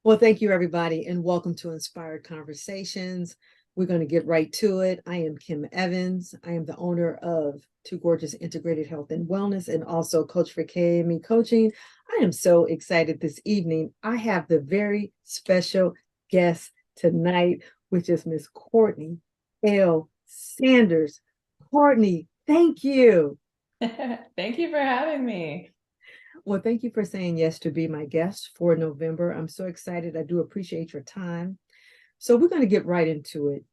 Well, thank you, everybody, and welcome to Inspired Conversations. We're going to get right to it. I am Kim Evans. I am the owner of Two Gorgeous Integrated Health and Wellness and also Coach for KME Coaching. I am so excited this evening. I have the very special guest tonight, which is Miss Courtney L. Sanders. Courtney, thank you. Thank you for having me. Well, thank you for saying yes to be my guest for November. I'm so excited. I do appreciate your time. So we're going to get right into it.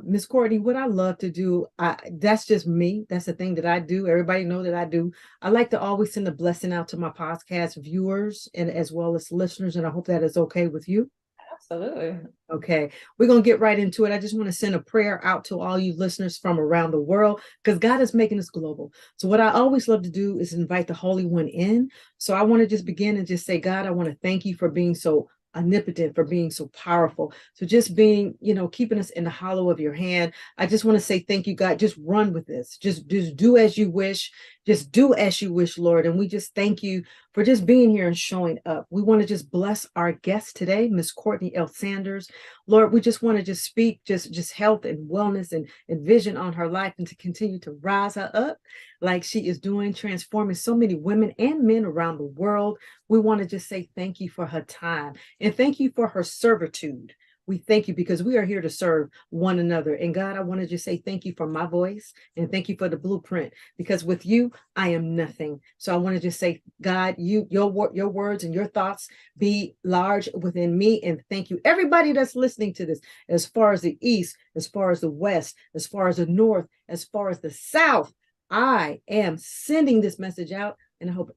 Miss Courtney, what I love to do, that's just me. That's the thing that I do. Everybody know that I do. I like to always send a blessing out to my podcast viewers and as well as listeners, and I hope that is okay with you. Absolutely. Okay, we're going to get right into it. I just want to send a prayer out to all you listeners from around the world because God is making us global. So, what I always love to do is invite the Holy One in. So, I want to just begin and just say, God, I want to thank you for being so omnipotent, for being so powerful. So, just being, keeping us in the hollow of your hand. I just want to say thank you, God. Just run with this. Just do as you wish. Just do as you wish, Lord. And we just thank you for just being here and showing up. We want to just bless our guest today, Miss Courtney L. Sanders. Lord, we just want to just speak just health and wellness and vision on her life and to continue to rise her up like she is doing, transforming so many women and men around the world. We want to just say thank you for her time and thank you for her servitude. We thank you because we are here to serve one another. And God, I want to just say thank you for my voice and thank you for the blueprint because with you, I am nothing. So I want to just say, God, your words and your thoughts be large within me. And thank you, everybody that's listening to this, as far as the East, as far as the West, as far as the North, as far as the South. I am sending this message out. And I hope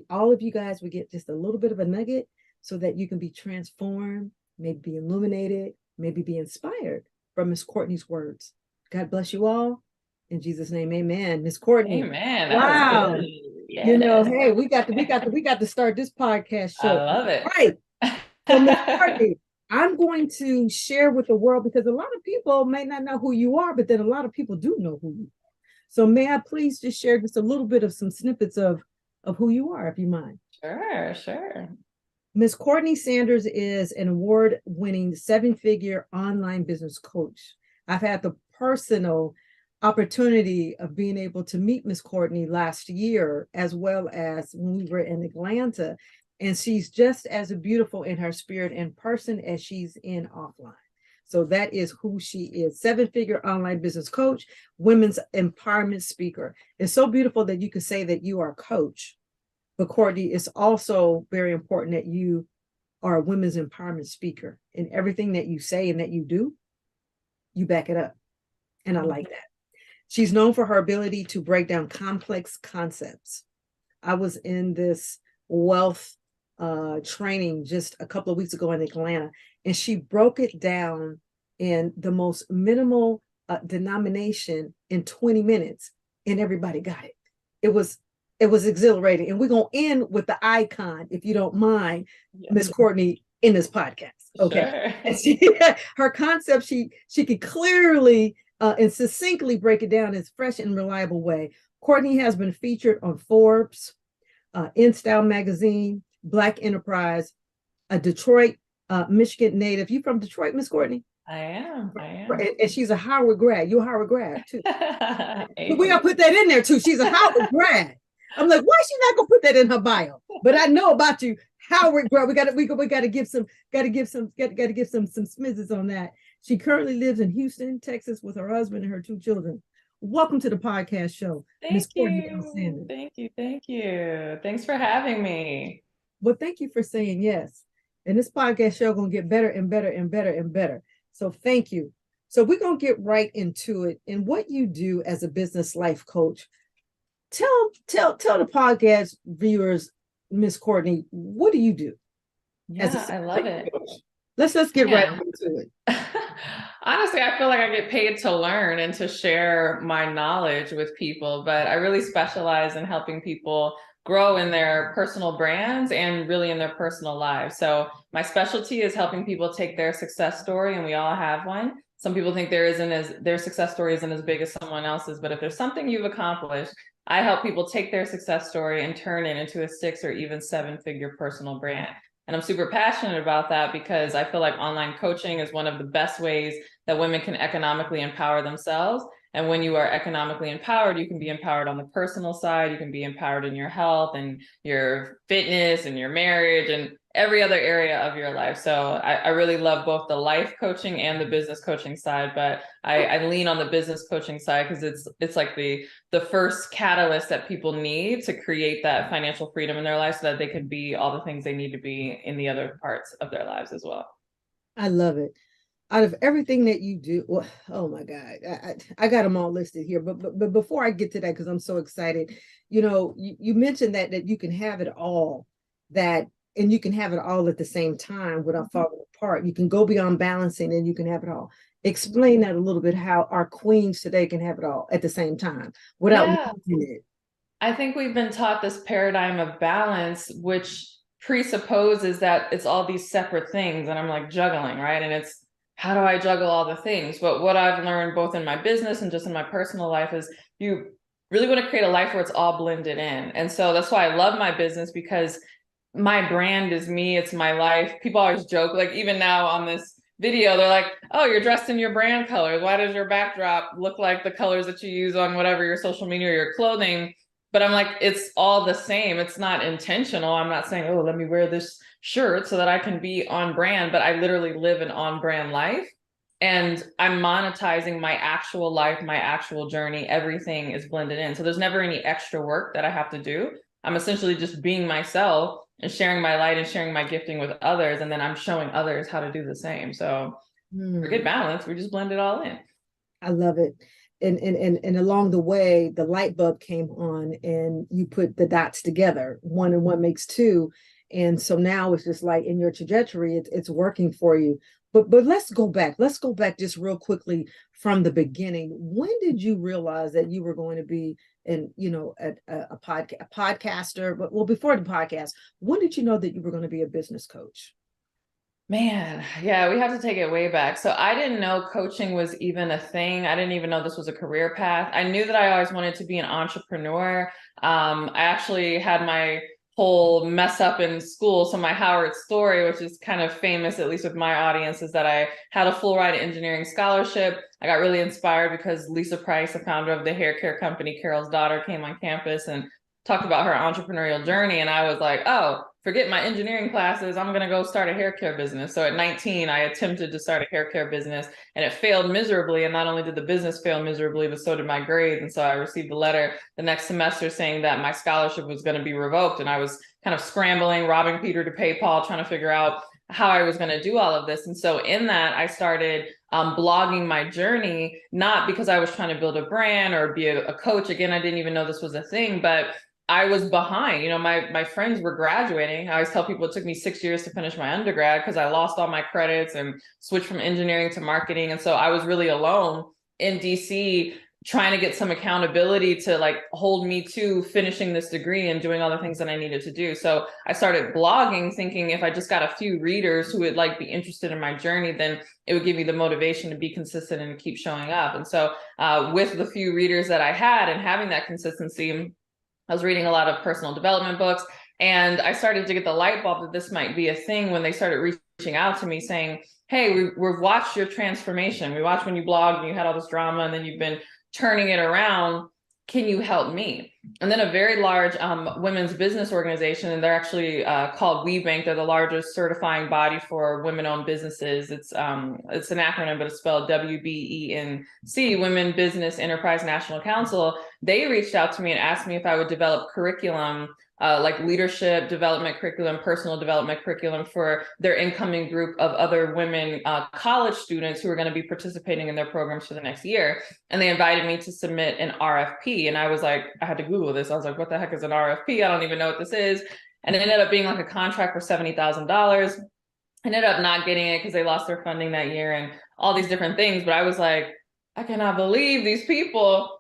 all of you guys will get just a little bit of a nugget so that you can be transformed, maybe be illuminated, maybe be inspired from Miss Courtney's words. God bless you all. In Jesus' name, amen. Miss Courtney. Amen. That was Wow. good. Yes. Hey, we got to start this podcast I show. love it. Right. So Miss Courtney, I'm going to share with the world because a lot of people may not know who you are, but then a lot of people do know who you are. So may I please just share just a little bit of some snippets of who you are, if you mind? Sure, sure. Miss Courtney Sanders is an award-winning seven-figure online business coach. I've had the personal opportunity of being able to meet Miss Courtney last year, as well as when we were in Atlanta. And she's just as beautiful in her spirit in person as she's in offline. So that is who she is. Seven-figure online business coach, women's empowerment speaker. It's so beautiful that you could say that you are a coach. But Courtney, it's also very important that you are a women's empowerment speaker. In everything that you say and that you do, you back it up. And I like that. She's known for her ability to break down complex concepts. I was in this wealth training just a couple of weeks ago in Atlanta, and she broke it down in the most minimal denomination in 20 minutes, and everybody got it. It was exhilarating. And we're going to end with the icon, if you don't mind, Miss Courtney, in this podcast. Okay. Sure. And her concept, she could clearly and succinctly break it down in a fresh and reliable way. Courtney has been featured on Forbes, InStyle magazine, Black Enterprise, a Detroit, Michigan native. You from Detroit, Miss Courtney? I am. I am. And she's a Howard grad. You're a Howard grad too. But we gotta put that in there too. She's a Howard grad. I'm like, why is she not gonna put that in her bio? But I know about you, Howard grad. We gotta give some smizzes on that. She currently lives in Houston, Texas, with her husband and her two children. Welcome to the podcast show, Miss Courtney L. Sanders. Thank you. Thank you. Thanks for having me. Well, thank you for saying yes. And this podcast show gonna get better and better and better and better. So thank you. So we're gonna get right into it. And what you do as a business life coach. Tell the podcast viewers, Miss Courtney, what do you do? Yeah, I love it. Coach? Let's get right into it. Honestly, I feel like I get paid to learn and to share my knowledge with people, but I really specialize in helping people grow in their personal brands and really in their personal lives. So my specialty is helping people take their success story, and we all have one. Some people think their success story isn't as big as someone else's, but if there's something you've accomplished, I help people take their success story and turn it into a 6 or even 7-figure personal brand. And I'm super passionate about that because I feel like online coaching is one of the best ways that women can economically empower themselves. And when you are economically empowered, you can be empowered on the personal side, you can be empowered in your health and your fitness and your marriage and every other area of your life. So I really love both the life coaching and the business coaching side, but I lean on the business coaching side because it's like the first catalyst that people need to create that financial freedom in their life so that they can be all the things they need to be in the other parts of their lives as well. I love it. Out of everything that you do, well, oh my God, I got them all listed here. But before I get to that, because I'm so excited, you mentioned that you can have it all, that and you can have it all at the same time without falling apart. You can go beyond balancing and you can have it all. Explain that a little bit, how our queens today can have it all at the same time without Yeah, losing it. I think we've been taught this paradigm of balance, which presupposes that it's all these separate things. And I'm like juggling, right? And it's how do I juggle all the things? But what I've learned both in my business and just in my personal life is you really want to create a life where it's all blended in. And so that's why I love my business because my brand is me, it's my life. People always joke, like even now on this video, they're like, oh, you're dressed in your brand colors. Why does your backdrop look like the colors that you use on whatever your social media or your clothing? But I'm like, it's all the same. It's not intentional. I'm not saying, oh, let me wear this shirt so that I can be on brand, but I literally live an on brand life. And I'm monetizing my actual life, my actual journey. Everything is blended in. So there's never any extra work that I have to do. I'm essentially just being myself and sharing my light and sharing my gifting with others. And then I'm showing others how to do the same. So for good balance, we just blend it all in. I love it. And along the way, the light bulb came on and you put the dots together. One and one makes two. And so now it's just like in your trajectory, it's working for you. But let's go back. Let's go back just real quickly from the beginning. When did you realize that you were going to be a podcaster? But well, before the podcast, when did you know that you were going to be a business coach? Man, yeah, we have to take it way back. So I didn't know coaching was even a thing. I didn't even know this was a career path. I knew that I always wanted to be an entrepreneur. I actually had my whole mess up in school. So my Howard story, which is kind of famous, at least with my audience, is that I had a full ride engineering scholarship. I got really inspired because Lisa Price, the founder of the hair care company, Carol's Daughter, came on campus and talked about her entrepreneurial journey. And I was like, oh, forget my engineering classes. I'm going to go start a hair care business. So at 19, I attempted to start a hair care business and it failed miserably. And not only did the business fail miserably, but so did my grades. And so I received a letter the next semester saying that my scholarship was going to be revoked. And I was kind of scrambling, robbing Peter to pay Paul, trying to figure out how I was going to do all of this. And so in that, I started blogging my journey, not because I was trying to build a brand or be a coach. Again, I didn't even know this was a thing, but I was behind. My friends were graduating. I always tell people it took me 6 years to finish my undergrad because I lost all my credits and switched from engineering to marketing. And so I was really alone in DC trying to get some accountability to like hold me to finishing this degree and doing all the things that I needed to do. So I started blogging thinking if I just got a few readers who would like be interested in my journey, then it would give me the motivation to be consistent and keep showing up. And so with the few readers that I had and having that consistency, I was reading a lot of personal development books and I started to get the light bulb that this might be a thing when they started reaching out to me saying, hey, we've watched your transformation. We watched when you blogged and you had all this drama and then you've been turning it around. Can you help me? And then a very large women's business organization, and they're actually called WeBank. They're the largest certifying body for women-owned businesses. It's an acronym, but it's spelled WBENC, Women Business Enterprise National Council. They reached out to me and asked me if I would develop curriculum, like leadership development curriculum, personal development curriculum for their incoming group of other women college students who are going to be participating in their programs for the next year. And they invited me to submit an RFP. And I was like, I had to Google this. I was like, what the heck is an RFP? I don't even know what this is. And it ended up being like a contract for $70,000. Ended up not getting it because they lost their funding that year and all these different things. But I was like, I cannot believe these people,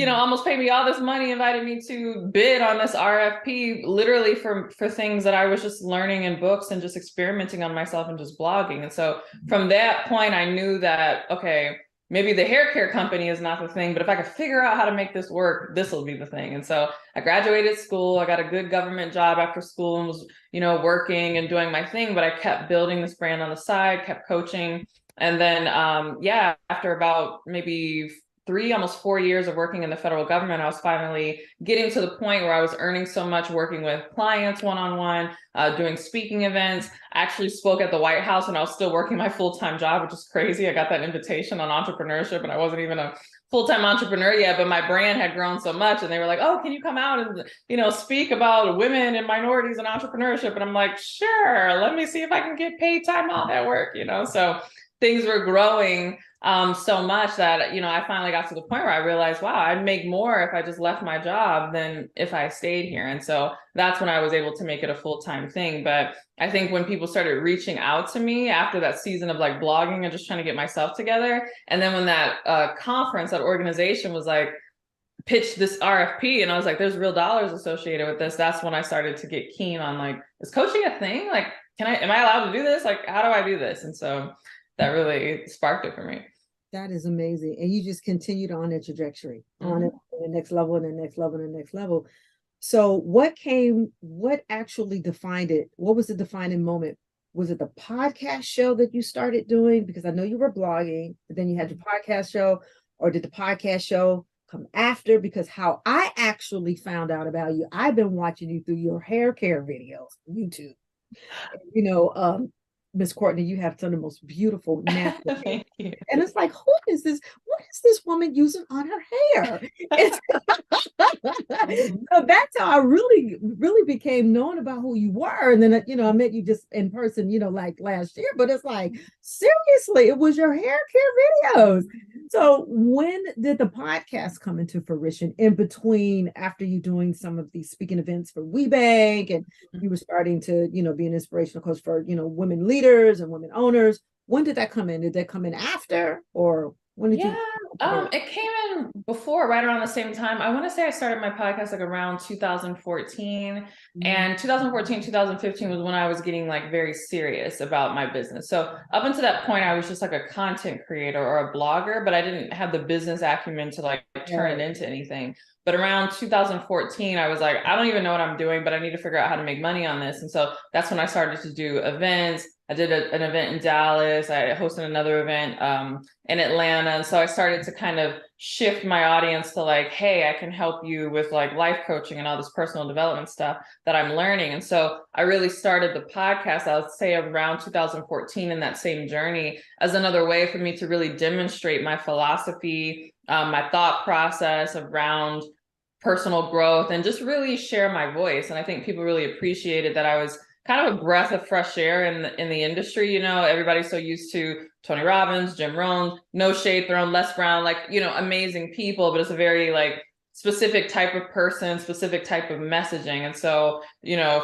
almost paid me all this money, invited me to bid on this RFP, literally for things that I was just learning in books and just experimenting on myself and just blogging. And so from that point, I knew that, okay, maybe the hair care company is not the thing, but if I could figure out how to make this work, this will be the thing. And so I graduated school. I got a good government job after school and was, working and doing my thing, but I kept building this brand on the side, kept coaching. And then, after about maybe 3, almost 4 years of working in the federal government, I was finally getting to the point where I was earning so much working with clients one-on-one, doing speaking events. I actually spoke at the White House when I was still working my full-time job, which is crazy. I got that invitation on entrepreneurship and I wasn't even a full-time entrepreneur yet, but my brand had grown so much and they were like, oh, can you come out and, speak about women and minorities and entrepreneurship? And I'm like, sure, let me see if I can get paid time off at work, so things were growing so much that, I finally got to the point where I realized, wow, I'd make more if I just left my job than if I stayed here. And so that's when I was able to make it a full-time thing. But I think when people started reaching out to me after that season of like blogging and just trying to get myself together, and then when that conference, that organization was like, pitched this RFP and I was like, there's real dollars associated with this. That's when I started to get keen on like, is coaching a thing? Like, am I allowed to do this? Like, how do I do this? And so that really sparked it for me. That is amazing. And you just continued on that trajectory, on it, the next level and the next level and the next level. So what actually defined it? What was the defining moment? Was it the podcast show that you started doing? Because I know you were blogging, but then you had your podcast show, or did the podcast show come after? Because how I actually found out about you, I've been watching you through your hair care videos on YouTube. Miss Courtney, you have some of the most beautiful natural hair. And it's like, who is this? What is this woman using on her hair? So that's how I really, really became known about who you were. And then, I met you just in person, like last year. But it's like, seriously, it was your hair care videos. So when did the podcast come into fruition in between, after you doing some of these speaking events for WeBank and you were starting to, be an inspirational coach for, women leaders and women owners? When did that come in? Did that come in after, or when did you? It came in before, right around the same time. I want to say I started my podcast like around 2014, and 2014, 2015 was when I was getting like very serious about my business. So up until that point, I was just like a content creator or a blogger, but I didn't have the business acumen to like turn it into anything. But around 2014, I was like, I don't even know what I'm doing, but I need to figure out how to make money on this. And so that's when I started to do events. I did an event in Dallas. I hosted another event in Atlanta. And so I started to kind of shift my audience to like, hey, I can help you with like life coaching and all this personal development stuff that I'm learning. And so I really started the podcast, I would say around 2014, in that same journey, as another way for me to really demonstrate my philosophy, my thought process around personal growth, and just really share my voice. And I think people really appreciated that I was kind of a breath of fresh air in the industry. Everybody's so used to Tony Robbins, Jim Rohn, no shade thrown, Les Brown, like, amazing people, but it's a very like specific type of person, specific type of messaging. And so,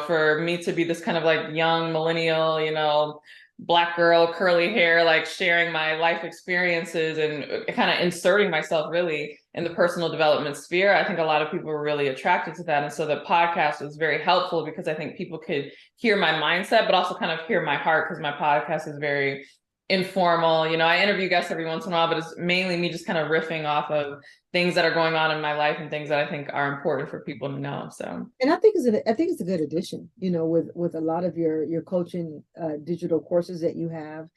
for me to be this kind of like young millennial, Black girl, curly hair, like sharing my life experiences and kind of inserting myself really in the personal development sphere, I think a lot of people were really attracted to that. And so the podcast was very helpful because I think people could hear my mindset, but also kind of hear my heart, because my podcast is very informal. I interview guests every once in a while, but it's mainly me just kind of riffing off of things that are going on in my life and things that I think are important for people to know. So, and I think it's a good addition, with a lot of your coaching digital courses that you have,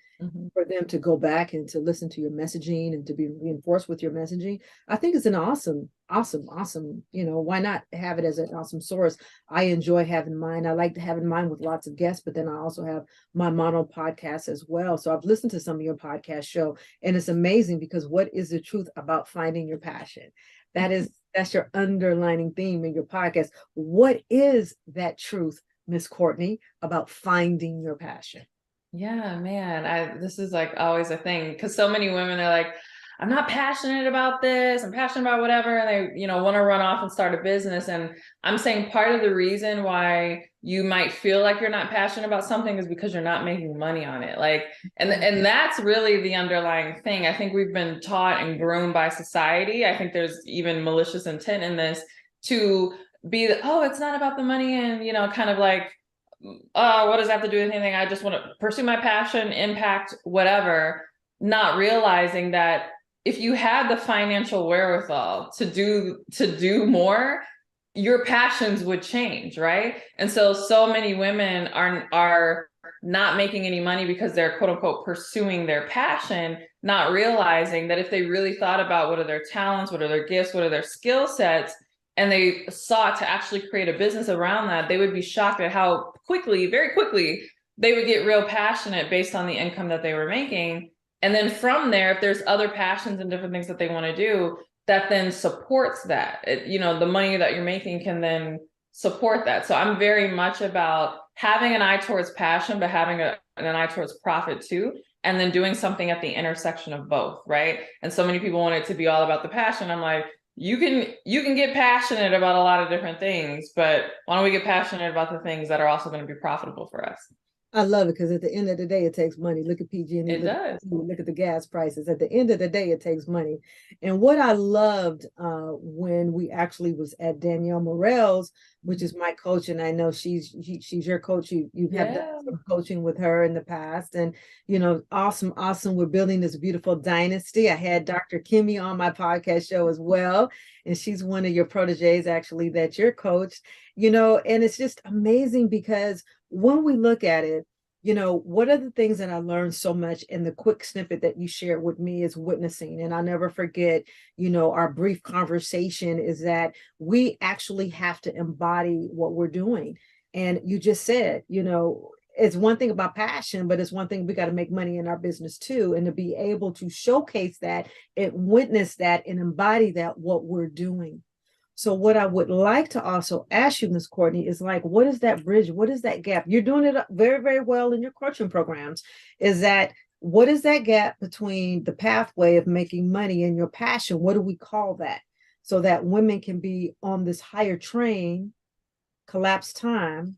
for them to go back and to listen to your messaging and to be reinforced with your messaging. I think it's an awesome, why not have it as an awesome source? I enjoy having mine. I like to have mine with lots of guests, but then I also have my mono podcast as well. So I've listened to some of your podcast show, and it's amazing, because what is the truth about finding your passion? That's your underlining theme in your podcast. What is that truth, Miss Courtney, about finding your passion? Yeah, man, this is like always a thing, because so many women are like, I'm not passionate about this, I'm passionate about whatever, and they, want to run off and start a business. And I'm saying part of the reason why you might feel like you're not passionate about something is because you're not making money on it. Like, and that's really the underlying thing. I think we've been taught and groomed by society. I think there's even malicious intent in this to be, it's not about the money, and, kind of like, what does that have to do with anything? I just want to pursue my passion, impact, whatever, not realizing that if you had the financial wherewithal to do more, your passions would change, right? And so many women are not making any money because they're quote unquote pursuing their passion, not realizing that if they really thought about what are their talents, what are their gifts, what are their skill sets, and they sought to actually create a business around that, they would be shocked at how quickly, very quickly, they would get real passionate based on the income that they were making. And then from there, if there's other passions and different things that they want to do, that then supports that. The money that you're making can then support that. So I'm very much about having an eye towards passion, but having an eye towards profit too, and then doing something at the intersection of both, right? And so many people want it to be all about the passion. I'm like, you can get passionate about a lot of different things, but why don't we get passionate about the things that are also going to be profitable for us? I love it because at the end of the day, it takes money. Look at PG&E. It does. Look at the gas prices. At the end of the day, it takes money. And what I loved when we actually was at Danielle Morel's, which is my coach, and I know she's your coach. You have done some coaching with her in the past, and awesome. We're building this beautiful dynasty. I had Dr. Kimmy on my podcast show as well, and she's one of your proteges actually that you're coached. And it's just amazing because when we look at it, what are the things that I learned so much in the quick snippet that you shared with me is witnessing. And I'll never forget, our brief conversation is that we actually have to embody what we're doing. And you just said, it's one thing about passion, but it's one thing we got to make money in our business too. And to be able to showcase that and witness that and embody that what we're doing. So what I would like to also ask you, Ms. Courtney, is like, what is that bridge? What is that gap? You're doing it very, very well in your coaching programs. What is that gap between the pathway of making money and your passion? What do we call that? So that women can be on this higher train, collapse time,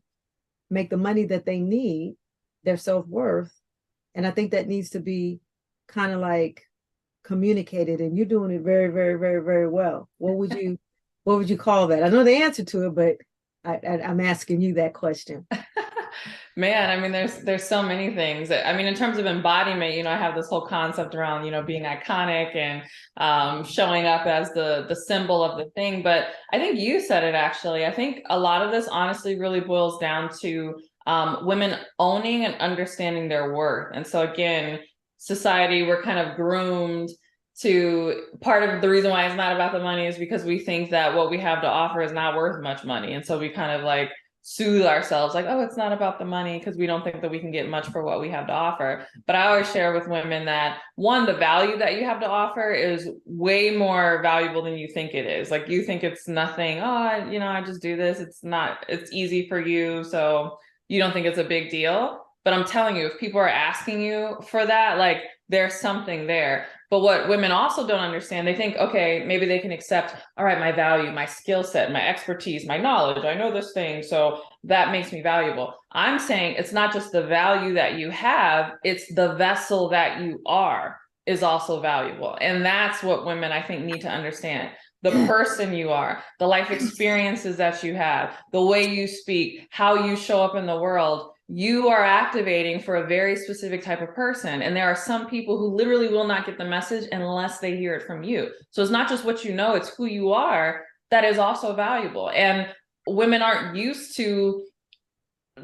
make the money that they need, their self-worth. And I think that needs to be kind of like communicated, and you're doing it very, very, very, very well. What would you call that? I know the answer to it, but I'm asking you that question. Man, I mean, there's so many things. I mean, in terms of embodiment, I have this whole concept around, being iconic and showing up as the symbol of the thing. But I think you said it actually. I think a lot of this honestly really boils down to women owning and understanding their worth. And so again, society, we're kind of groomed to, part of the reason why it's not about the money is because we think that what we have to offer is not worth much money. And so we kind of like soothe ourselves like, oh, it's not about the money, because we don't think that we can get much for what we have to offer. But I always share with women that one, the value that you have to offer is way more valuable than you think it is. Like you think it's nothing. Oh, I just do this. It's easy for you. So you don't think it's a big deal. But I'm telling you, if people are asking you for that, like there's something there. But what women also don't understand, they think, okay, maybe they can accept, all right, my value, my skill set, my expertise, my knowledge, I know this thing, so that makes me valuable. I'm saying it's not just the value that you have, it's the vessel that you are is also valuable. And that's what women, I think, need to understand. The person you are, the life experiences that you have, the way you speak, how you show up in the world, you are activating for a very specific type of person. And there are some people who literally will not get the message unless they hear it from you. So it's not just what you know, it's who you are that is also valuable. And women aren't used to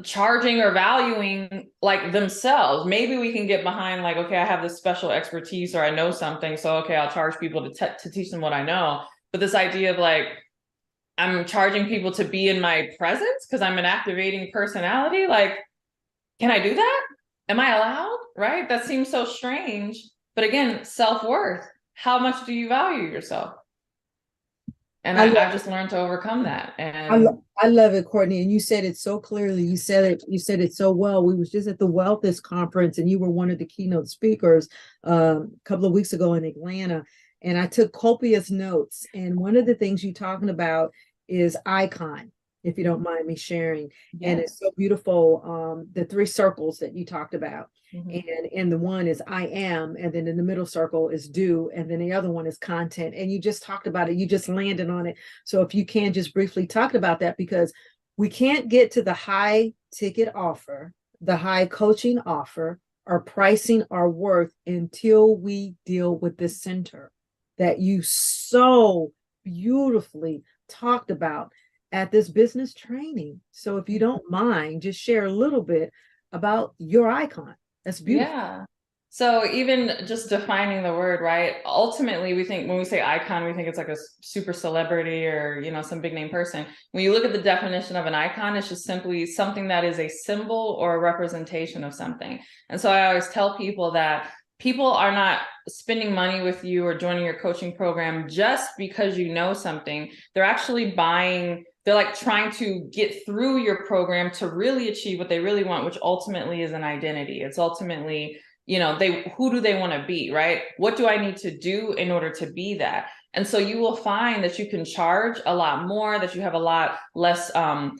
charging or valuing like themselves. Maybe we can get behind like, okay, I have this special expertise or I know something, so okay, I'll charge people to teach them what I know. But this idea of like, I'm charging people to be in my presence because I'm an activating personality, like, can I do that? Am I allowed? Right? That seems so strange. But again, self-worth. How much do you value yourself? And I've just learned to overcome that. And I love it, Courtney. And you said it so clearly. You said it so well. We was just at the Wellness Conference and you were one of the keynote speakers a couple of weeks ago in Atlanta. And I took copious notes. And one of the things you're talking about is icon, if you don't mind me sharing. yes. And it's so beautiful. The 3 circles that you talked about. Mm-hmm. And the one is I am, and then in the middle circle is do, and then the other one is content. And you just talked about it. You just landed on it. So if you can just briefly talk about that, because we can't get to the high ticket offer, the high coaching offer, or pricing our worth until we deal with the center. that you so beautifully talked about at this business training. So if you don't mind, just share a little bit about your icon. That's beautiful. Yeah. So even just defining the word, right? Ultimately, we think when we say icon, we think it's like a super celebrity or, some big name person. When you look at the definition of an icon, it's just simply something that is a symbol or a representation of something. And so I always tell people that people are not spending money with you or joining your coaching program just because you know something. They're actually buying, they're like trying to get through your program to really achieve what they really want, which ultimately is an identity. It's ultimately, who do they want to be, right? What do I need to do in order to be that? And so you will find that you can charge a lot more, that you have a lot less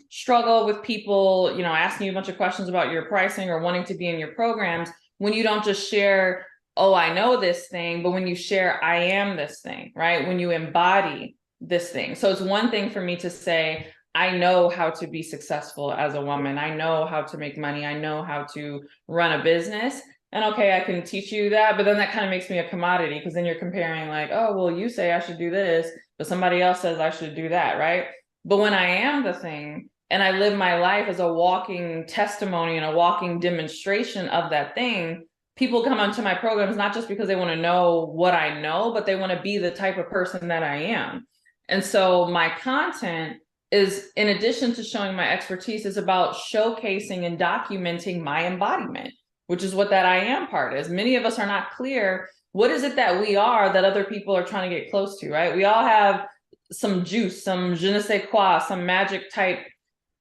struggle with people, asking you a bunch of questions about your pricing or wanting to be in your programs when you don't just share, oh, I know this thing, but when you share, I am this thing, right? When you embody this thing. So it's one thing for me to say, I know how to be successful as a woman. I know how to make money. I know how to run a business. And okay, I can teach you that, but then that kind of makes me a commodity because then you're comparing like, oh, well, you say I should do this, but somebody else says I should do that, right? But when I am the thing and I live my life as a walking testimony and a walking demonstration of that thing, people come onto my programs not just because they want to know what I know, but they want to be the type of person that I am. And so my content is, in addition to showing my expertise, is about showcasing and documenting my embodiment, which is what that I am part is. Many of us are not clear. What is it that we are that other people are trying to get close to, right? We all have some juice, some je ne sais quoi, some magic type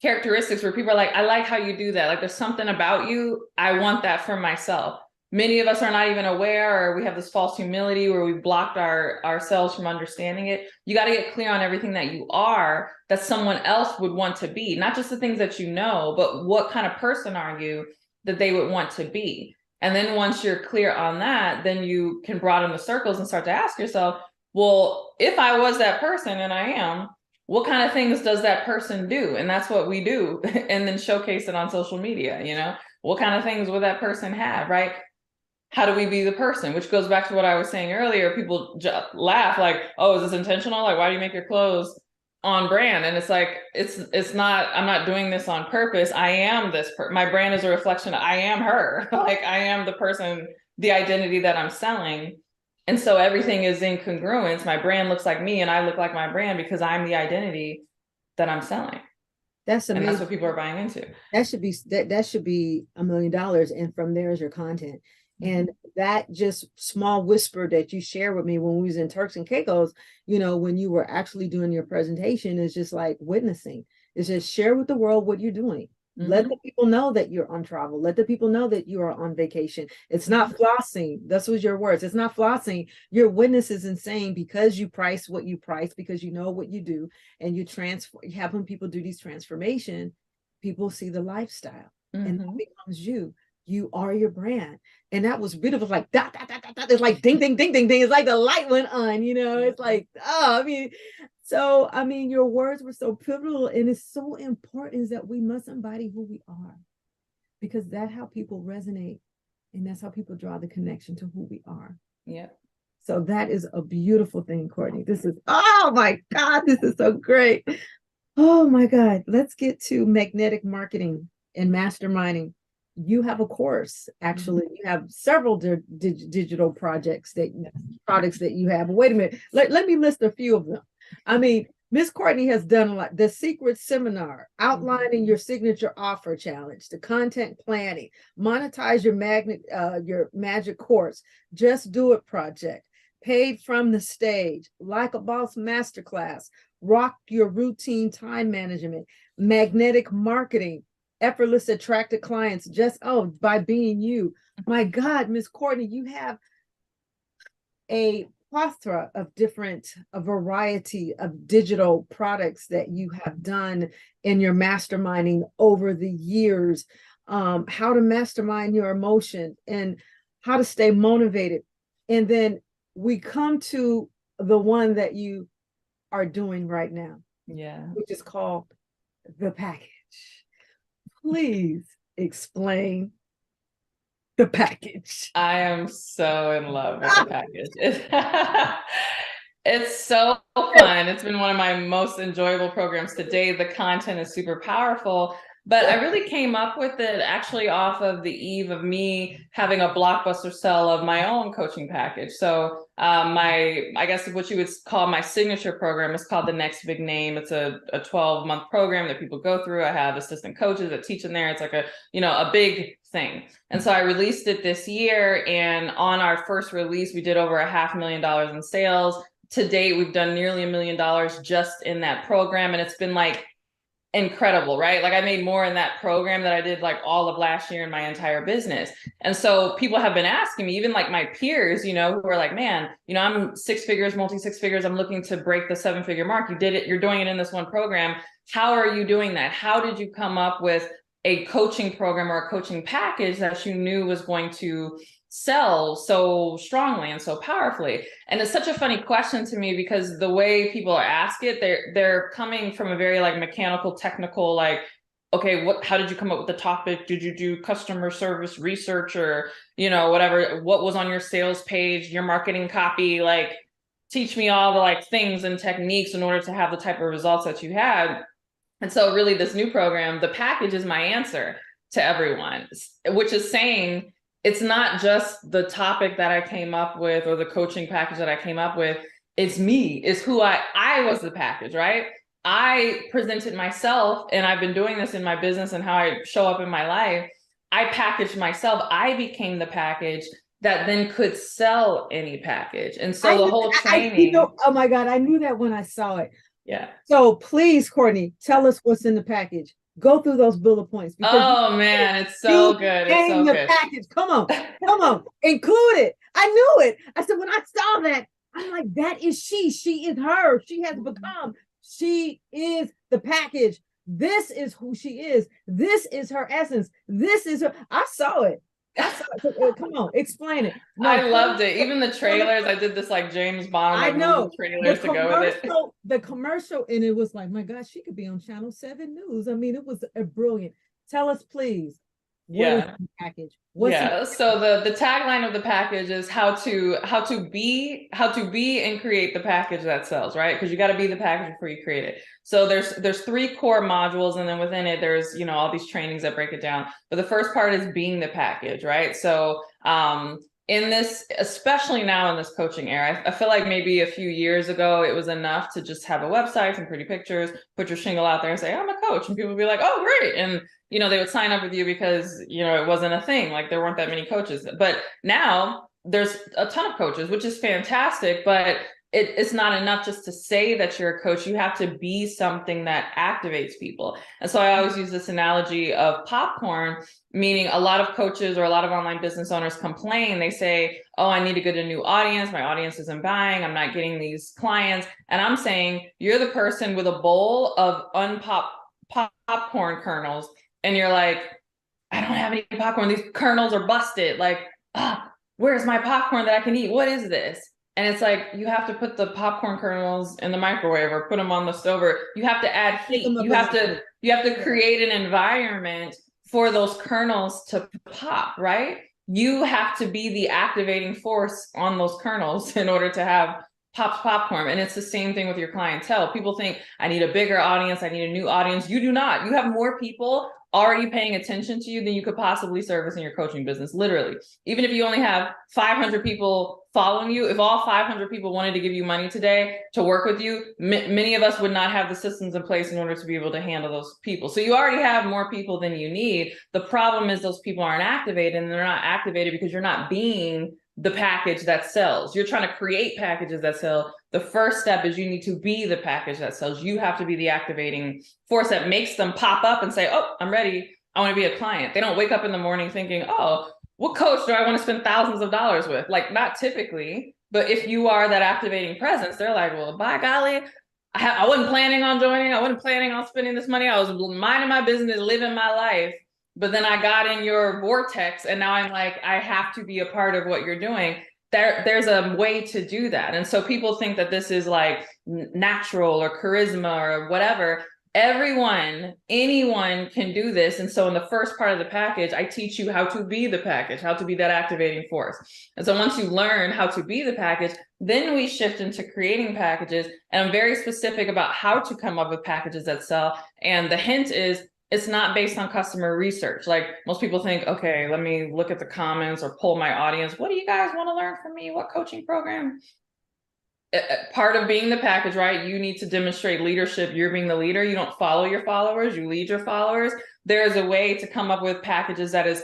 characteristics where people are like, I like how you do that. Like there's something about you. I want that for myself. Many of us are not even aware, or we have this false humility where we've blocked ourselves from understanding it. You got to get clear on everything that you are that someone else would want to be, not just the things that you know, but what kind of person are you that they would want to be. And then once you're clear on that, then you can broaden the circles and start to ask yourself, well, if I was that person, and I am, what kind of things does that person do? And that's what we do. And then showcase it on social media, what kind of things would that person have, right? How do we be the person? Which goes back to what I was saying earlier. People laugh like, oh, is this intentional? Like, why do you make your clothes on brand? And it's like, it's not, I'm not doing this on purpose. I am this my brand is a reflection. I am her. Like I am the person, the identity that I'm selling. And so everything is in congruence. My brand looks like me and I look like my brand because I'm the identity that I'm selling. That's amazing. And that's what people are buying into. That should be $1 million. And from there is your content. And that just small whisper that you share with me when we was in Turks and Caicos, when you were actually doing your presentation, is just like witnessing. It's just share with the world what you're doing. Let the people know that you're on travel. Let the people know that you are on vacation. It's not flossing. That's was your words. It's not flossing. Your witnesses and saying, because you price what you price, because you know what you do, and you having people do these transformation, people see the lifestyle, and that becomes you. You are your brand. And that was beautiful. Like that. It's like ding, ding, ding, ding, ding. It's like the light went on, it's like, your words were so pivotal, and it's so important is that we must embody who we are, because that's how people resonate, and that's how people draw the connection to who we are. Yeah. So that is a beautiful thing, Courtney. This is, oh my God, this is so great. Oh my God. Let's get to magnetic marketing and masterminding. You have a course, actually. You have several digital products that you have. Wait a minute. Let me list a few of them. I mean, Miss Courtney has done a lot. The secret seminar, outlining your signature offer challenge, the content planning, monetize your magic course, just do it project, paid from the stage, like a boss masterclass, rock your routine time management, magnetic marketing, effortless attracted clients just by being you. My God, Miss Courtney, you have a plethora of a variety of digital products that you have done in your masterminding over the years. How to mastermind your emotion and how to stay motivated. And then we come to the one that you are doing right now. Yeah. Which is called the package. Please explain the package. I am so in love with the package. It's so fun. It's been one of my most enjoyable programs to date. The content is super powerful, but I really came up with it actually off of the eve of me having a blockbuster sell of my own coaching package. So I guess what you would call my signature program is called The Next Big Name. It's a 12-month program that people go through. I have assistant coaches that teach in there. It's like a big thing. And so I released it this year. And on our first release, we did over $500,000 in sales. To date, we've done nearly $1 million just in that program. And it's been like incredible, right? Like I made more in that program than I did like all of last year in my entire business. And so people have been asking me, even like my peers, who are like, man, I'm six figures, multi six figures. I'm looking to break the 7-figure mark. You did it. You're doing it in this one program. How are you doing that? How did you come up with a coaching program or a coaching package that you knew was going to sell so strongly and so powerfully? And it's such a funny question to me because the way people ask it, they're coming from a very like mechanical, technical, like, okay, how did you come up with the topic? Did you do customer service research or, whatever, what was on your sales page, your marketing copy? Like, teach me all the like things and techniques in order to have the type of results that you had. And so really this new program, the package is my answer to everyone, which is saying it's not just the topic that I came up with or the coaching package that I came up with. It's me, it's who I was the package, right? I presented myself, and I've been doing this in my business and how I show up in my life. I packaged myself. I became the package that then could sell any package. And so the whole training. Oh my God, I knew that when I saw it. Yeah. So please, Courtney, tell us what's in the package. Go through those bullet points. Oh man, it's so good. It's so good. Package. Come on, include it. I knew it. I said, when I saw that, I'm like, that is she. She is her. She has become. She is the package. This is who she is. This is her essence. This is her. I saw it. Come on, explain it. No, I loved it. Even the trailers, I did this like James Bond, like, I know trailers to go with it. The commercial, and it was like, my gosh, she could be on Channel 7 News. I mean, it was a brilliant. Tell us, please. Yeah. Package. So the tagline of the package is how to be and create the package that sells, right? Because you got to be the package before you create it. So there's 3 core modules, and then within it there's all these trainings that break it down. But the first part is being the package, right? So in this, especially now in this coaching era, I feel like maybe a few years ago it was enough to just have a website, some pretty pictures, put your shingle out there and say, I'm a coach, and people would be like, oh great, and they would sign up with you because it wasn't a thing, like there weren't that many coaches. But now there's a ton of coaches, which is fantastic, but it's not enough just to say that you're a coach. You have to be something that activates people. And so I always use this analogy of popcorn, meaning a lot of coaches or a lot of online business owners complain. They say, oh, I need to get a new audience. My audience isn't buying. I'm not getting these clients. And I'm saying, you're the person with a bowl of popcorn kernels, and you're like, I don't have any popcorn. These kernels are busted. Like, where's my popcorn that I can eat? What is this? And it's like, you have to put the popcorn kernels in the microwave or put them on the stove, or you have to add heat. You have to create an environment for those kernels to pop, right? You have to be the activating force on those kernels in order to have popcorn. And it's the same thing with your clientele. People think, I need a bigger audience, I need a new audience. You do not. You have more people already paying attention to you than you could possibly service in your coaching business. Literally, even if you only have 500 people following you, if all 500 people wanted to give you money today to work with you, many of us would not have the systems in place in order to be able to handle those people. So you already have more people than you need. The problem is those people aren't activated, and they're not activated because you're not being the package that sells. You're trying to create packages that sell. The first step is you need to be the package that sells. You have to be the activating force that makes them pop up and say, oh, I'm ready. I want to be a client. They don't wake up in the morning thinking, oh, what coach do I want to spend thousands of dollars with? Like, not typically, but if you are that activating presence, they're like, well, by golly, I wasn't planning on joining. I wasn't planning on spending this money. I was minding my business, living my life. But then I got in your vortex, and now I'm like, I have to be a part of what you're doing. There's a way to do that. And so people think that this is like natural or charisma or whatever. anyone can do this. And so in the first part of the package, I teach you how to be the package, how to be that activating force. And so once you learn how to be the package, then we shift into creating packages. And I'm very specific about how to come up with packages that sell. And the hint is, it's not based on customer research. Like most people think, okay, let me look at the comments or poll my audience. What do you guys want to learn from me? What coaching program? Part of being the package, right? You need to demonstrate leadership. You're being the leader. You don't follow your followers, you lead your followers. There's a way to come up with packages that is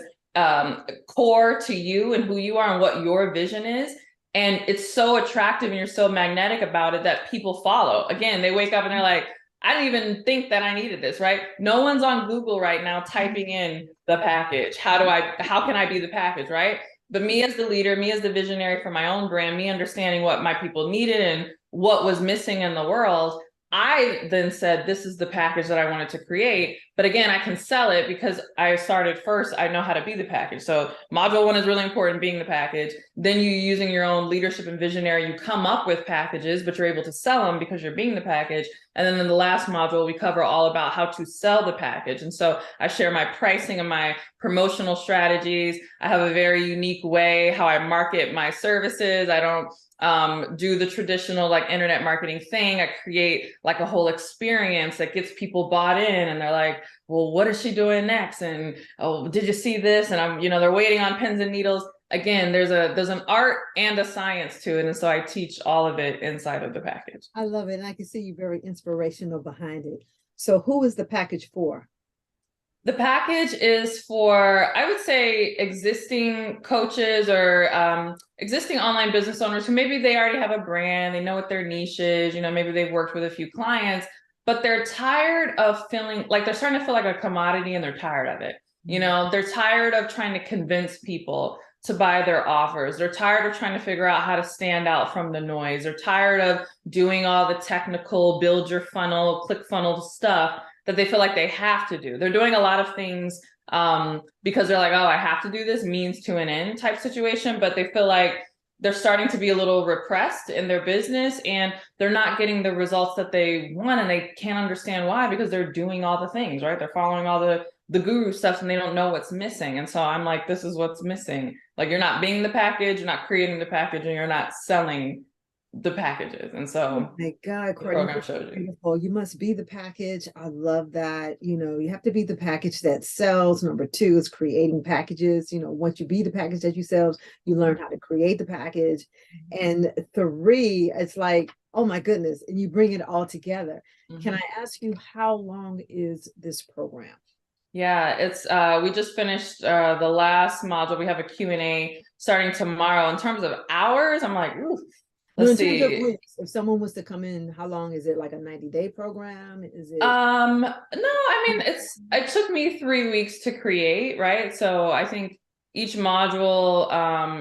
core to you and who you are and what your vision is. And it's so attractive and you're so magnetic about it that people follow. Again, they wake up and they're like, I didn't even think that I needed this, right? No one's on Google right now typing in the package. How can I be the package, right? But me as the leader, me as the visionary for my own brand, me understanding what my people needed and what was missing in the world, I then said, this is the package that I wanted to create. But again, I can sell it because I started first. I know how to be the package. So module 1 is really important, being the package. Then you using your own leadership and visionary, you come up with packages, but you're able to sell them because you're being the package. And then in the last module, we cover all about how to sell the package. And so I share my pricing and my promotional strategies. I have a very unique way how I market my services. I don't do the traditional like internet marketing thing. I create like a whole experience that gets people bought in and they're like, well, what is she doing next? And, oh, did you see this? And I'm, they're waiting on pins and needles. Again, there's an art and a science to it. And so I teach all of it inside of the package. I love it. And I can see you very inspirational behind it. So who is the package for? The package is for, I would say, existing coaches or existing online business owners who maybe they already have a brand, they know what their niche is, maybe they've worked with a few clients, but they're tired of feeling like they're starting to feel like a commodity and they're tired of it. They're tired of trying to convince people to buy their offers. They're tired of trying to figure out how to stand out from the noise. They're tired of doing all the technical build your funnel, click funnel stuff that they feel like they have to do. They're doing a lot of things because they're like, oh, I have to do this, means to an end type situation, but they feel like they're starting to be a little repressed in their business and they're not getting the results that they want and they can't understand why, because they're doing all the things, right? They're following all the guru stuff and they don't know what's missing. And so I'm like, this is what's missing. Like, you're not being the package, you're not creating the package, and you're not selling the packages. And so oh my God, the program shows you. beautiful. You must be the package. I love that. You have to be the package that sells. Number 2 is creating packages. Once you be the package that you sell, you learn how to create the package. And 3, it's like, oh my goodness, and you bring it all together. Can I ask you, how long is this program? Yeah, it's we just finished the last module. We have a Q&A starting tomorrow. In terms of hours, I'm like, ooh, let's see. If someone was to come in, how long is it? Like a 90-day program? Is it? No, I mean, it took me 3 weeks to create, right? So I think each module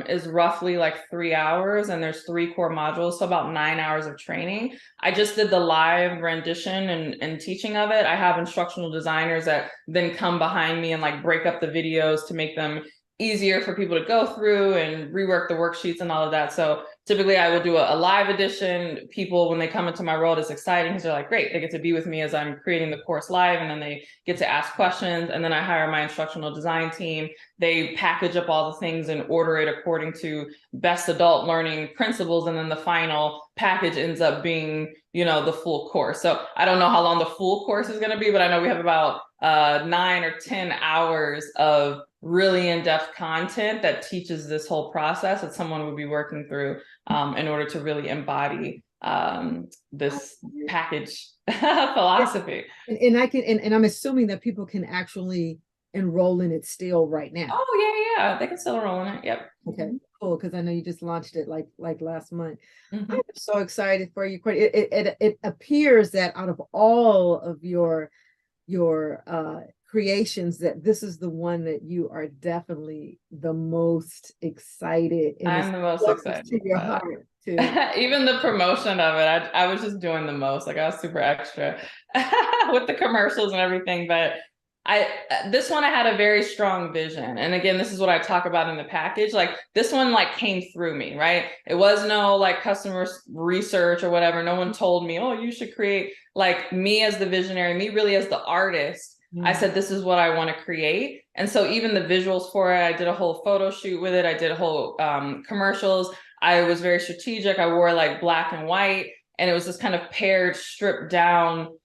is roughly like 3 hours, and there's 3 core modules, so about 9 hours of training. I just did the live rendition and teaching of it. I have instructional designers that then come behind me and like break up the videos to make them easier for people to go through and rework the worksheets and all of that. So typically I will do a live edition. People, when they come into my world, it's exciting because they're like, great, they get to be with me as I'm creating the course live, and then they get to ask questions. And then I hire my instructional design team. They package up all the things and order it according to best adult learning principles. And then the final package ends up being, the full course. So I don't know how long the full course is going to be, but I know we have about 9 or 10 hours of really in-depth content that teaches this whole process that someone would be working through in order to really embody this package philosophy. And I'm assuming that people can actually enroll in it still right now. Oh yeah, they can still enroll in it. Yep. Okay, cool. Because I know you just launched it like last month. I'm so excited for you, Courtney. It appears that out of all of your creations, that this is the one that you are definitely the most excited. I'm the most excited to your heart too. Even the promotion of it, I was just doing the most. Like, I was super extra with the commercials and everything, but This one I had a very strong vision. And again, this is what I talk about in the package. Like this one like came through me, right? It was no like customer research or whatever. No one told me, oh, you should create. Like me as the visionary, me really as the artist. I said, this is what I want to create. And so even the visuals for it, I did a whole photo shoot with it. I did a whole commercials. I was very strategic. I wore like black and white, and it was this kind of paired, stripped down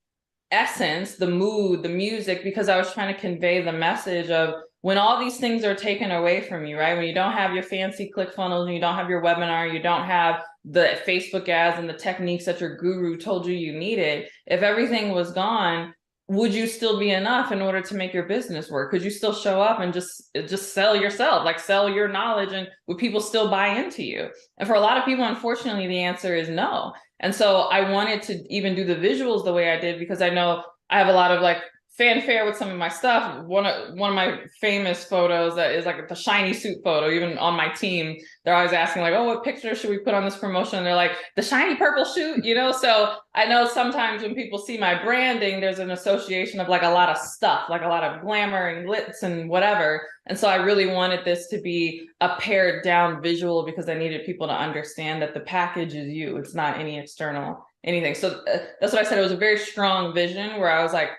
essence, the mood, the music, because I was trying to convey the message of when all these things are taken away from you, right? When you don't have your fancy click funnels, and you don't have your webinar, you don't have the Facebook ads and the techniques that your guru told you you needed. If everything was gone, would you still be enough in order to make your business work? Could you still show up and just sell yourself, like sell your knowledge, and would people still buy into you? And for a lot of people, unfortunately, the answer is no. And so I wanted to even do the visuals the way I did, because I know I have a lot of like fanfare with some of my stuff. One of my famous photos that is like the shiny suit photo. Even on my team, they're always asking like, oh, what picture should we put on this promotion? And they're like, the shiny purple suit, you know? So I know sometimes when people see my branding, there's an association of like a lot of stuff, like a lot of glamour and glitz and whatever. And so I really wanted this to be a pared down visual, because I needed people to understand that the package is you. It's not any external anything. So that's what I said. It was a very strong vision where I was like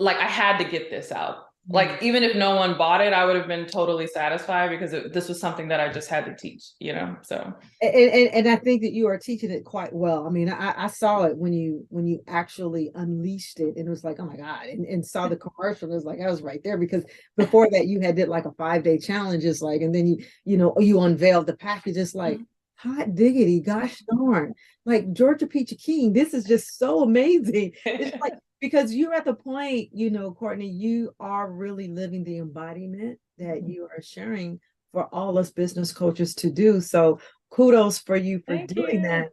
I had to get this out. Like, even if no one bought it, I would have been totally satisfied, because this was something that I just had to teach, you know? So. And I think that you are teaching it quite well. I mean, I saw it when you actually unleashed it, and it was like, oh my God, and saw the commercial. It was like, I was right there, because before that you had did like a 5-day challenge, just like, and then you unveiled the package. It's like, hot diggity, gosh darn, like Georgia Peachy King, this is just so amazing. It's like, because you're at the point, Courtney, you are really living the embodiment that you are sharing for all us business coaches to do. So kudos for you for doing that.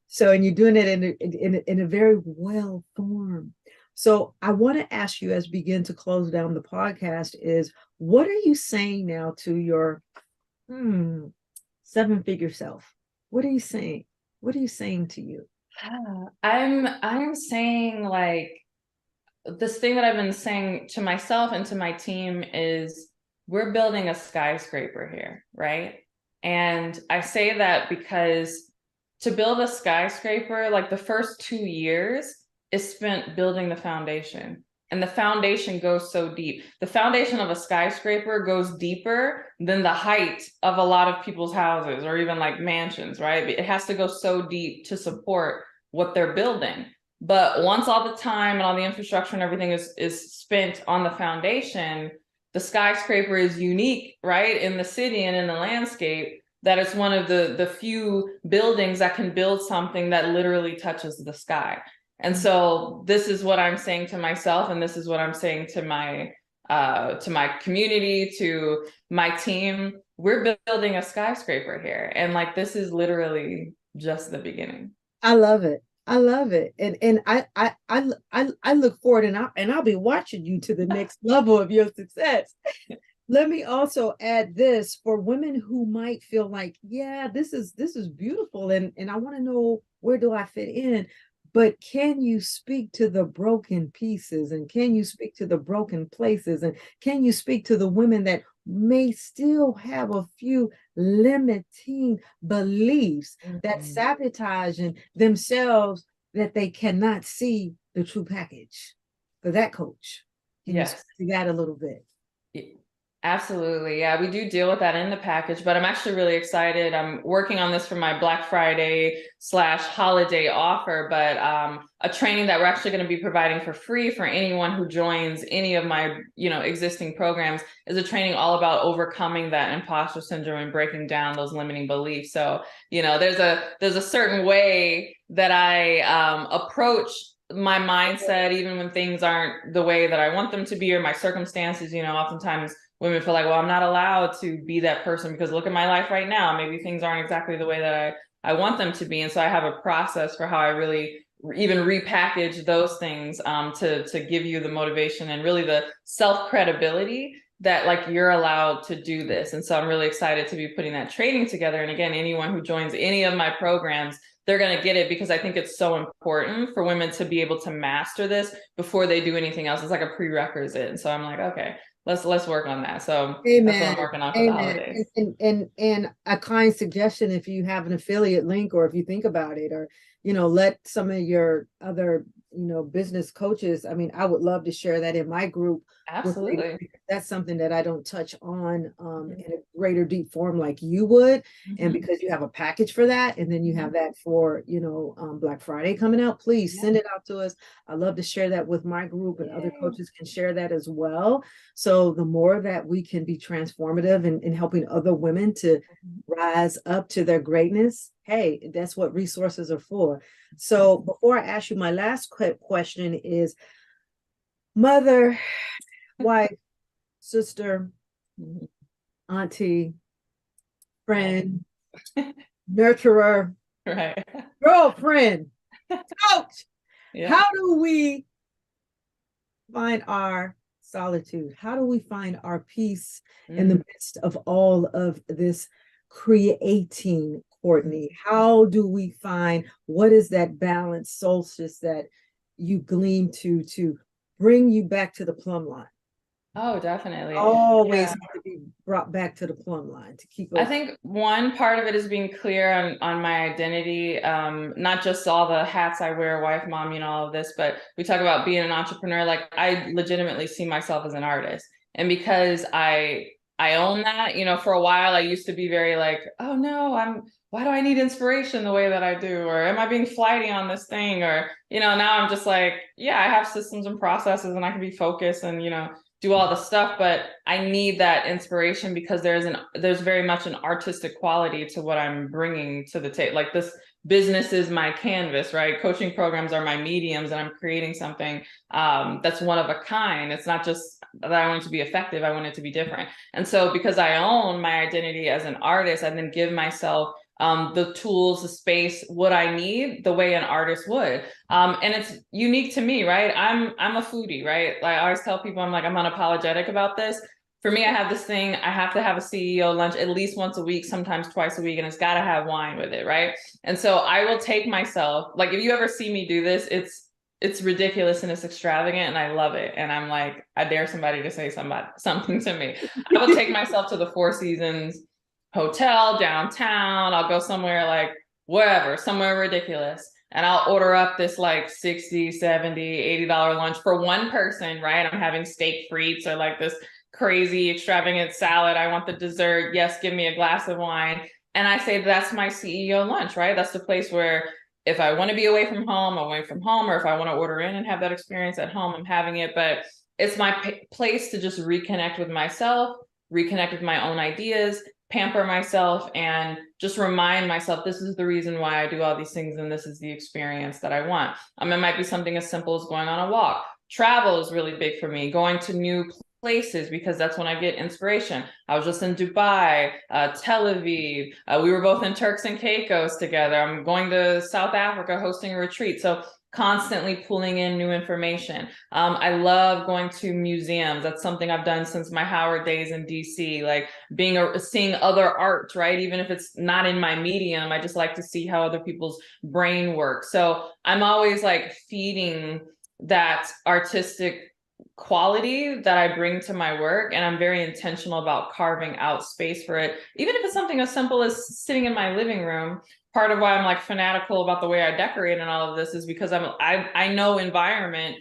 So, and you're doing it in a very well form. So I want to ask you, as we begin to close down the podcast, is what are you saying now to your 7-figure self? What are you saying? What are you saying to you? I'm saying, like, this thing that I've been saying to myself and to my team is, we're building a skyscraper here, right? And I say that because to build a skyscraper, like the first 2 years is spent building the foundation. And the foundation goes so deep. The foundation of a skyscraper goes deeper than the height of a lot of people's houses or even like mansions, right? It has to go so deep to support what they're building. But once all the time and all the infrastructure and everything is spent on the foundation, the skyscraper is unique, right, in the city and in the landscape, that it's one of the few buildings that can build something that literally touches the sky. And so this is what I'm saying to myself, and this is what I'm saying to my community, to my team. We're building a skyscraper here, and like this is literally just the beginning. I love it. I love it. And I look forward, and I'll be watching you to the next level of your success. Let me also add this for women who might feel like, yeah, this is beautiful, and I want to know, where do I fit in? But can you speak to the broken pieces, and can you speak to the broken places, and can you speak to the women that may still have a few limiting beliefs that sabotage themselves, that they cannot see the true package? For that, coach, can you speak to that a little bit? Absolutely. Yeah, we do deal with that in the package, but I'm actually really excited. I'm working on this for my Black Friday / holiday offer, but a training that we're actually going to be providing for free for anyone who joins any of my, existing programs, is a training all about overcoming that imposter syndrome and breaking down those limiting beliefs. So, there's a certain way that I approach my mindset, even when things aren't the way that I want them to be, or my circumstances. Oftentimes women feel like, well, I'm not allowed to be that person because look at my life right now. Maybe things aren't exactly the way that I want them to be. And so I have a process for how I really even repackage those things to give you the motivation and really the self-credibility that like you're allowed to do this. And so I'm really excited to be putting that training together. And again, anyone who joins any of my programs, they're going to get it, because I think it's so important for women to be able to master this before they do anything else. It's like a prerequisite. And so I'm like, okay, let's work on that. So that's what I'm Amen. working on for the Amen. holidays. And a kind suggestion, if you have an affiliate link, or if you think about it, or let some of your other business coaches, I mean, I would love to share that in my group with ladies, Absolutely. because that's something that I don't touch on in a greater deep form like you would. And because you have a package for that, and then you have that for Black Friday coming out, please send it out to us. I love to share that with my group, and other coaches can share that as well. So the more that we can be transformative in helping other women to rise up to their greatness, hey, that's what resources are for. So before I ask you, my last question is, mother, wife, sister, auntie, friend, nurturer, Right. girlfriend, coach, Yeah. how do we find our solitude? How do we find our peace in the midst of all of this creating, Courtney? How do we find, what is that balance solstice that you gleam to bring you back to the plumb line? Oh, definitely. Always Yeah. have to be brought back to the plumb line to keep I us. think one part of it is being clear on my identity, not just all the hats I wear, wife, mom, all of this, but we talk about being an entrepreneur. Like, I legitimately see myself as an artist. And because I own that, for a while I used to be very like, oh no, why do I need inspiration the way that I do? Or am I being flighty on this thing? Or, now I'm just like, yeah, I have systems and processes, and I can be focused and, do all the stuff, but I need that inspiration, because there's very much an artistic quality to what I'm bringing to the table. Like, this business is my canvas, right? Coaching programs are my mediums, and I'm creating something that's one of a kind. It's not just that I want it to be effective, I want it to be different. And so because I own my identity as an artist, I then give myself the tools, the space, what I need, the way an artist would. And it's unique to me, right? I'm a foodie, right? Like, I always tell people, I'm unapologetic about this. For me, I have this thing, I have to have a CEO lunch at least once a week, sometimes twice a week, and it's got to have wine with it, right? And so I will take myself, like, if you ever see me do this, it's ridiculous and it's extravagant, and I love it. And I'm like, I dare somebody to say something to me. I will take myself to the Four Seasons hotel downtown. I'll go somewhere, like, wherever, somewhere ridiculous, and I'll order up this like 60, 70, $80 lunch for one person, right? I'm having steak frites, or like this crazy extravagant salad. I want the dessert. Yes, give me a glass of wine. And I say, that's my CEO lunch, right? That's the place where, if I want to be away from home, I'm away from home, or if I want to order in and have that experience at home, I'm having it. But it's my place to just reconnect with myself, reconnect with my own ideas, pamper myself, and just remind myself, this is the reason why I do all these things, and this is the experience that I want. It might be something as simple as going on a walk. Travel is really big for me, going to new places, because that's when I get inspiration. I was just in Dubai, Tel Aviv. We were both in Turks and Caicos together. I'm going to South Africa, hosting a retreat. So constantly pulling in new information. I love going to museums. That's something I've done since my Howard days in DC, like seeing other art, right? Even if it's not in my medium, I just like to see how other people's brain works. So I'm always like feeding that artistic quality that I bring to my work, and I'm very intentional about carving out space for it. Even if it's something as simple as sitting in my living room. Part of why I'm like fanatical about the way I decorate and all of this is because I know environment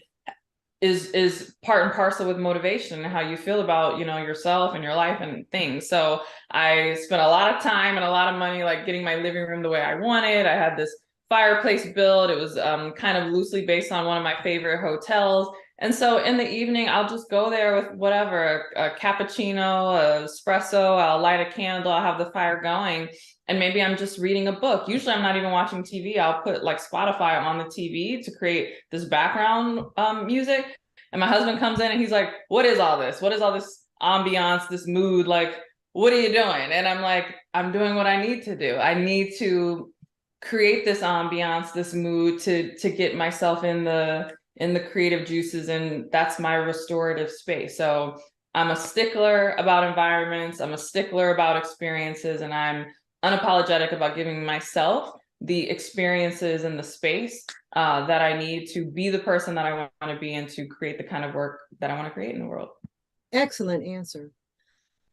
is part and parcel with motivation and how you feel about, yourself and your life and things. So I spent a lot of time and a lot of money like getting my living room the way I wanted. I had this fireplace built. It was kind of loosely based on one of my favorite hotels. And so in the evening, I'll just go there with whatever, a cappuccino, a espresso, I'll light a candle, I'll have the fire going. And maybe I'm just reading a book. Usually I'm not even watching TV. I'll put like Spotify on the TV to create this background music. And my husband comes in and he's like, what is all this? What is all this ambiance, this mood? Like, what are you doing? And I'm like, I'm doing what I need to do. I need to create this ambiance, this mood to get myself in the creative juices, and that's my restorative space. So I'm a stickler about environments. I'm a stickler about experiences, and I'm unapologetic about giving myself the experiences and the space that I need to be the person that I want to be and to create the kind of work that I want to create in the world. Excellent answer.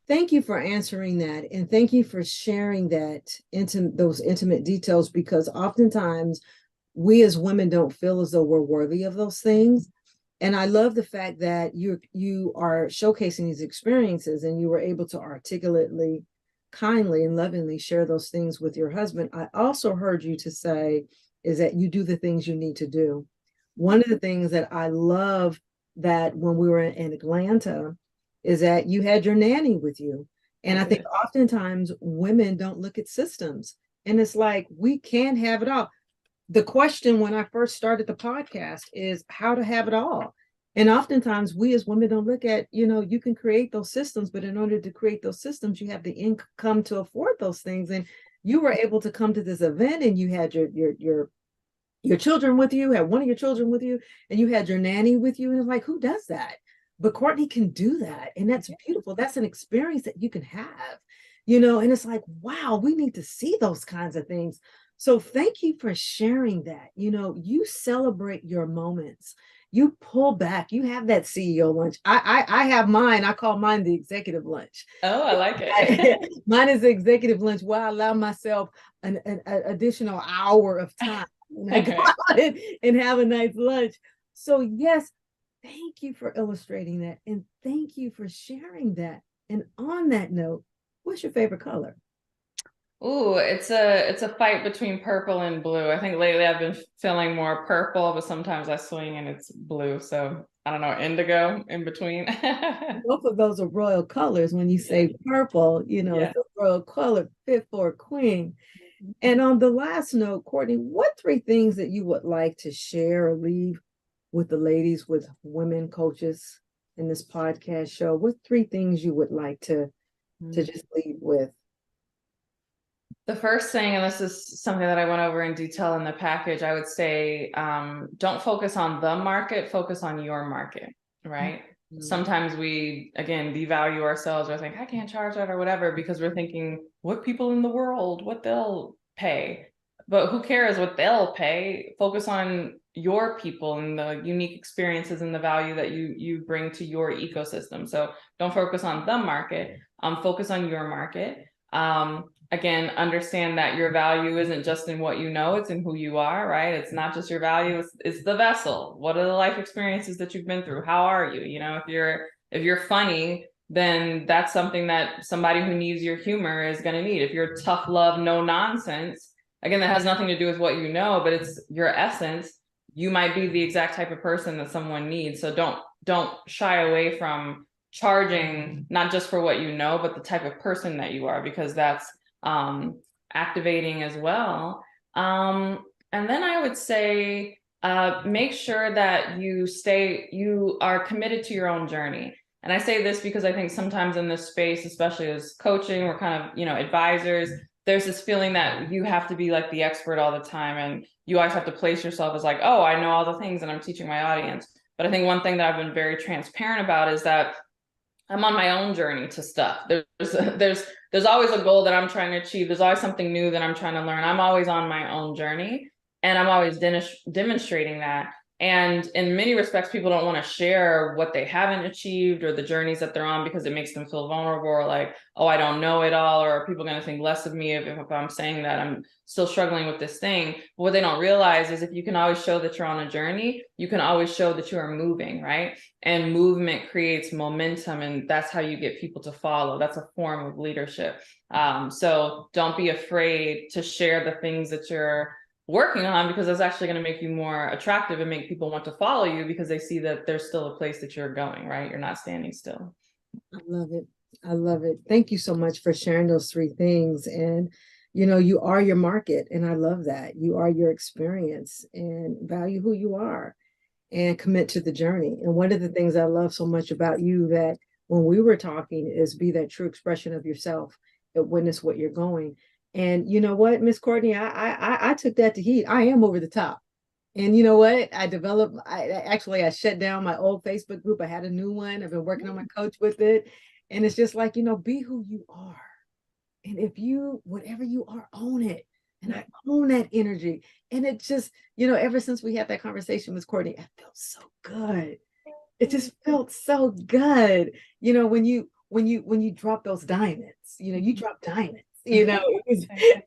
Thank you for answering that. And thank you for sharing that into those intimate details, because oftentimes we as women don't feel as though we're worthy of those things. And I love the fact that you are showcasing these experiences and you were able to articulately, kindly, and lovingly share those things with your husband. I also heard you to say is that you do the things you need to do. One of the things that I love that when we were in Atlanta is that you had your nanny with you. And I think oftentimes women don't look at systems. And it's like, we can't have it all. The question when I first started the podcast is how to have it all. And oftentimes we as women don't look at, you can create those systems, but in order to create those systems, you have the income to afford those things. And you were able to come to this event and you had your children with you, had one of your children with you, and you had your nanny with you. And it's like, who does that? But Courtney can do that. And that's beautiful. That's an experience that you can have, and it's like, wow, we need to see those kinds of things. So thank you for sharing that. You celebrate your moments. You pull back. You have that CEO lunch. I have mine. I call mine the executive lunch. Oh, I like it. Mine is the executive lunch where I allow myself an additional hour of time and I go out and have a nice lunch. So yes, thank you for illustrating that. And thank you for sharing that. And on that note, what's your favorite color? Ooh, it's a fight between purple and blue. I think lately I've been feeling more purple, but sometimes I swing and it's blue. So I don't know, indigo in between. Both of those are royal colors. When you say purple, it's a royal color fit for a queen. And on the last note, Courtney, what three things that you would like to share or leave with the ladies, with women coaches in this podcast show? What three things you would like to just leave with? The first thing, and this is something that I went over in detail in the package, I would say, don't focus on the market, focus on your market, right? Mm-hmm. Sometimes we, again, devalue ourselves or think, I can't charge that or whatever, because we're thinking, what people in the world, what they'll pay. But who cares what they'll pay? Focus on your people and the unique experiences and the value that you bring to your ecosystem. So don't focus on the market, focus on your market. Again, understand that your value isn't just in what you know, it's in who you are, right? It's not just your value, it's the vessel. What are the life experiences that you've been through? How are you? If you're funny, then that's something that somebody who needs your humor is going to need. If you're tough love, no nonsense, again, that has nothing to do with what you know, but it's your essence. You might be the exact type of person that someone needs. So don't shy away from charging, not just for what you know, but the type of person that you are, because that's activating as well. And then I would say, make sure that you are committed to your own journey. And I say this because I think sometimes in this space, especially as coaching, we're kind of, advisors, there's this feeling that you have to be like the expert all the time. And you always have to place yourself as like, oh, I know all the things and I'm teaching my audience. But I think one thing that I've been very transparent about is that I'm on my own journey to stuff. There's always a goal that I'm trying to achieve. There's always something new that I'm trying to learn. I'm always on my own journey, and I'm always demonstrating that. And in many respects, people don't want to share what they haven't achieved or the journeys that they're on because it makes them feel vulnerable or like, oh, I don't know it all, or are people going to think less of me if I'm saying that I'm still struggling with this thing. But what they don't realize is if you can always show that you're on a journey, you can always show that you are moving, right? And movement creates momentum, and that's how you get people to follow. That's a form of leadership. So don't be afraid to share the things that you're working on, because that's actually going to make you more attractive and make people want to follow you because they see that there's still a place that you're going, right? You're not standing still. I love it. I love it. Thank you so much for sharing those three things. And, you are your market. And I love that. You are your experience, and value who you are and commit to the journey. And one of the things I love so much about you that when we were talking is be that true expression of yourself and witness what you're going. And you know what, Miss Courtney, I took that to heat. I am over the top. And you know what? I shut down my old Facebook group. I had a new one. I've been working on my coach with it. And it's just like, be who you are. And if you, whatever you are, own it. And I own that energy. And it just, ever since we had that conversation with Courtney, it felt so good. It just felt so good. When you drop those diamonds, you drop diamonds, and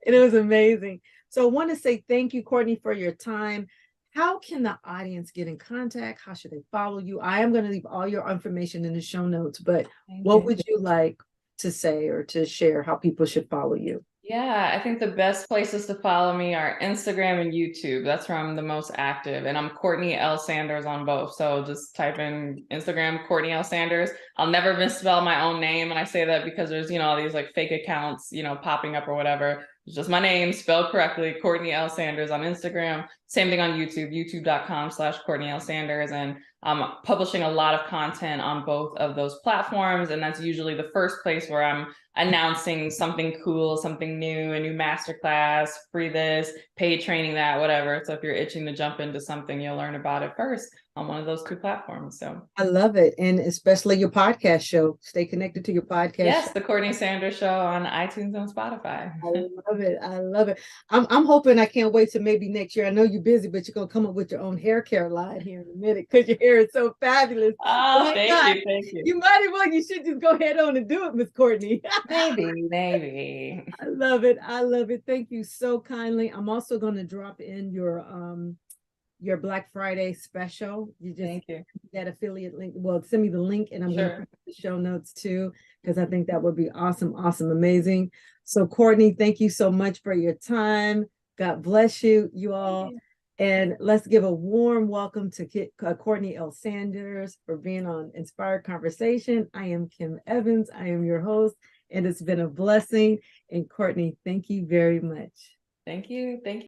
it was amazing. So I want to say thank you, Courtney, for your time. How can the audience get in contact? How should they follow you? I am going to leave all your information in the show notes, but what would you like to say or to share how people should follow you? Yeah, I think the best places to follow me are Instagram and YouTube. That's where I'm the most active. And I'm Courtney L. Sanders on both. So just type in Instagram, Courtney L. Sanders. I'll never misspell my own name. And I say that because there's, all these like fake accounts, popping up or whatever. It's just my name spelled correctly, Courtney L. Sanders on Instagram. Same thing on YouTube, youtube.com/Courtney L. Sanders. And I'm publishing a lot of content on both of those platforms. And that's usually the first place where I'm announcing something cool, something new, a new masterclass, free this, paid training that, whatever. So if you're itching to jump into something, you'll learn about it first on one of those two platforms. So I love it. And especially your podcast show. Stay connected to your podcast. yes, show. the Courtney Sanders Show on iTunes and Spotify. I love it. I love it. I'm hoping I can't wait till maybe next year. I know you're busy, but you're gonna come up with your own hair care line here in a minute because your hair is so fabulous. Oh, thank you. You might as well. You should just go ahead on and do it, Miss Courtney. Maybe. I love it. I love it. Thank you so kindly. I'm also going to drop in your Black Friday special. Thank you. That affiliate link. Well, send me the link and I'm going to put the show notes too, because I think that would be awesome, amazing. So Courtney, thank you so much for your time. God bless you, you all. And let's give a warm welcome to Courtney L. Sanders for being on Inspired Conversation. I am Kim Evans. I am your host, and it's been a blessing. And Courtney, thank you very much. Thank you.